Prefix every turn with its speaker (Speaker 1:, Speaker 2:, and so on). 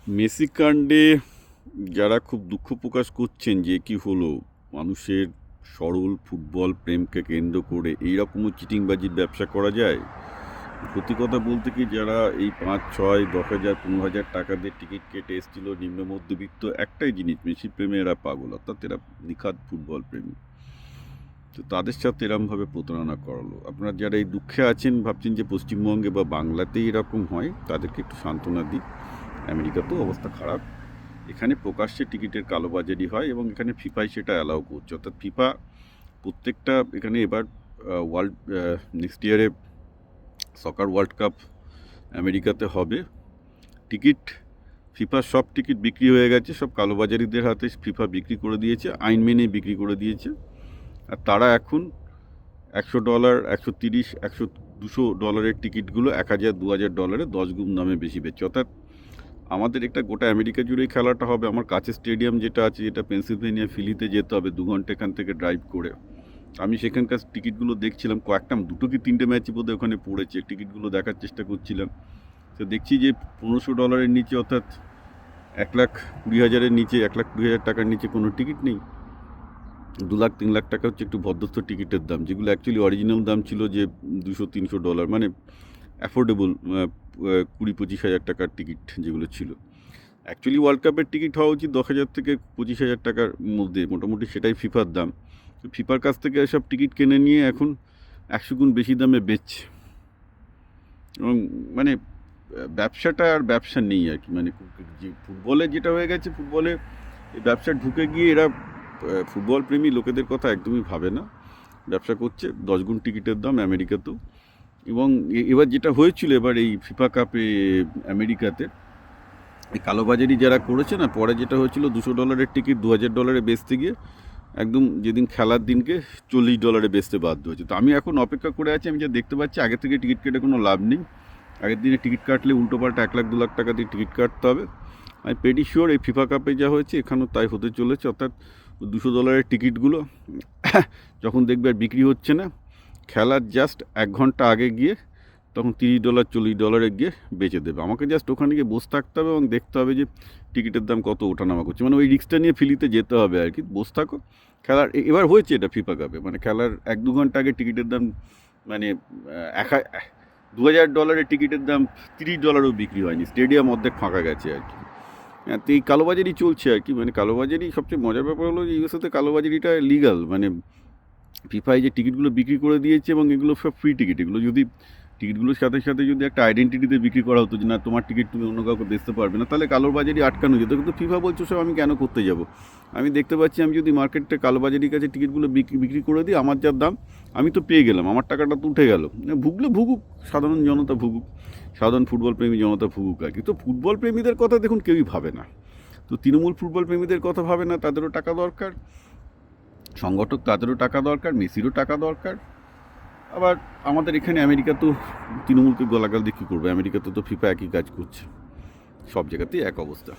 Speaker 1: Messi কাণ্ডে যারা খুব দুঃখ প্রকাশ করছেন যে কি হলো, মানুষের সরল ফুটবল প্রেমকে কেন্দ্র করে এইরকমও চিটিংবাজির ব্যবসা করা যায়। সত্যি কথা বলতে কি, যারা এই 5, 6, 10,000, 15,000 টাকা দিয়ে টিকিট কেটে এসেছিল নিম্ন মধ্যবিত্ত, একটাই জিনিস, মেসি প্রেমে এরা পাগল, অর্থাৎ এরা নিখাদ ফুটবল প্রেমী। তো তাদের সাথে এরমভাবে প্রতারণা করালো। আপনারা যারা এই দুঃখে আছেন, ভাবছেন যে পশ্চিমবঙ্গে বা বাংলাতেই এরকম হয়, তাদেরকে একটু সান্ত্বনা দিই। আমেরিকাতেও অবস্থা খারাপ। এখানে প্রকাশ্যে টিকিটের কালোবাজারি হয় এবং এখানে ফিফাই সেটা অ্যালাউ করছে। অর্থাৎ ফিফা প্রত্যেকটা, এখানে এবার ওয়ার্ল্ড নেক্সট ইয়ারে সকার ওয়ার্ল্ড কাপ আমেরিকাতে হবে। টিকিট, ফিফার সব টিকিট বিক্রি হয়ে গেছে, সব কালোবাজারিদের হাতে ফিফা বিক্রি করে দিয়েছে, আইন মেনেই বিক্রি করে দিয়েছে। আর তারা এখন $100, 130, 100, $200 টিকিটগুলো $1,000, $2,000 10 গুণ দামে বেশি বেচছে। অর্থাৎ আমাদের একটা গোটা আমেরিকা জুড়েই খেলাটা হবে। আমার কাছে স্টেডিয়াম যেটা আছে, যেটা পেনসিলভেনিয়া ফিলিতে যেতে হবে 2 ঘন্টা এখান থেকে ড্রাইভ করে, আমি সেখানকার টিকিটগুলো দেখছিলাম, কয়েকটা 2 কি 3টে ম্যাচই বোধহয় ওখানে পড়েছে, টিকিটগুলো দেখার চেষ্টা করছিলাম। তো দেখছি যে $1,500 নিচে, অর্থাৎ 1,20,000-এর নিচে, 1,20,000 টাকার নিচে কোনো টিকিট নেই। 2 লাখ 3 লাখ টাকা হচ্ছে একটু ভদ্রস্থ টিকিটের দাম, যেগুলো অ্যাকচুয়ালি অরিজিনাল দাম ছিল যে $200-300, মানে অ্যাফোর্ডেবল, 20-25 হাজার টাকার টিকিট যেগুলো ছিল। অ্যাকচুয়ালি ওয়ার্ল্ড কাপের টিকিট হওয়া উচিত 10,000 থেকে 25,000 টাকার মধ্যে, মোটামুটি সেটাই ফিফার দাম। ফিফার কাছ থেকে সব টিকিট কিনে নিয়ে এখন 100 গুণ বেশি দামে বেচছে। এবং মানে ব্যবসাটা আর ব্যবসা নেই আর কি, মানে যে ফুটবলে যেটা হয়ে গেছে, ফুটবলে এই ব্যবসা ঢুকে গিয়ে এরা ফুটবল প্রেমী লোকেদের কথা একদমই ভাবে না, ব্যবসা করছে 10 গুণ টিকিটের দাম আমেরিকাতেও। এবং এবার যেটা হয়েছিল, এবার এই ফিফা কাপে আমেরিকাতে এই কালোবাজারি যারা করেছে না, পরে যেটা হয়েছিল $200 টিকিট $2,000 বেচতে গিয়ে একদম যেদিন খেলার দিনকে $40 বেচতে বাধ্য হয়েছে। তো আমি এখন অপেক্ষা করে আছি, আমি যা দেখতে পাচ্ছি আগে থেকে টিকিট কেটে কোনো লাভ নেই। আগের দিনে টিকিট কাটলে উল্টোপাল্টা 1 লাখ 2 লাখ টাকা দিয়ে টিকিট কাটতে হবে। আমি পেডি শিওর এই ফিফা কাপে যা হয়েছে এখানেও তাই হতে চলেছে। অর্থাৎ $200 টিকিটগুলো যখন দেখবে আর বিক্রি হচ্ছে না, খেলার জাস্ট 1 ঘন্টা আগে গিয়ে তখন $30 $40 গিয়ে বেচে দেবে। আমাকে জাস্ট ওখানে গিয়ে বসে থাকতে হবে এবং দেখতে হবে যে টিকিটের দাম কত ওঠানামা করছে, মানে ওই রিস্কটা নিয়ে ফিলিতে যেতে হবে আর কি। বসে থাকো, খেলার এবার হয়েছে এটা ফিফা কাপে, মানে খেলার 1-2 ঘন্টা আগে টিকিটের দাম, মানে $2,000 টিকিটের দাম $30ও বিক্রি হয়নি, স্টেডিয়াম অর্ধেক ফাঁকা গেছে আর কি। হ্যাঁ, তো এই কালোবাজারি চলছে আর কি। মানে কালোবাজারি, সবচেয়ে মজার ব্যাপার হলো যে ইউএসএতে কালোবাজারিটা লিগাল। মানে ফিফায় যে টিকিটগুলো বিক্রি করে দিয়েছে, এবং এগুলো সব ফ্রি টিকিট, এগুলো যদি টিকিটগুলোর সাথে সাথে যদি একটা আইডেন্টিটিতে বিক্রি করা হতো যে না, তোমার টিকিট তুমি অন্য কাউকে বেচতে পারবে না, তাহলে কালোবাজারি আটকানো যেত। কিন্তু ফিফা বলছো সব আমি কেন করতে যাব? আমি দেখতে পাচ্ছি, আমি যদি মার্কেটে কালোবাজারির কাছে টিকিটগুলো বিক্রি করে দিই, আমার যার দাম আমি তো পেয়ে গেলাম, আমার টাকাটা তো উঠে গেল। ভুগলে ভুগুক, সাধারণ জনতা ভুগুক, সাধারণ ফুটবল প্রেমী জনতা ভুগুক আর কি। তো ফুটবল প্রেমীদের কথা দেখুন কেউই ভাবে না। তো তৃণমূল ফুটবল প্রেমীদের কথা ভাবে না, তাদেরও টাকা দরকার, সংগঠক তাদেরও টাকা দরকার, মেসিরও টাকা দরকার। আবার আমাদের এখানে আমেরিকাতেও তৃণমূলকে গালাগাল দিয়ে কী করবে? আমেরিকাতে তো ফিফা একই কাজ করছে, সব জায়গাতেই এক অবস্থা।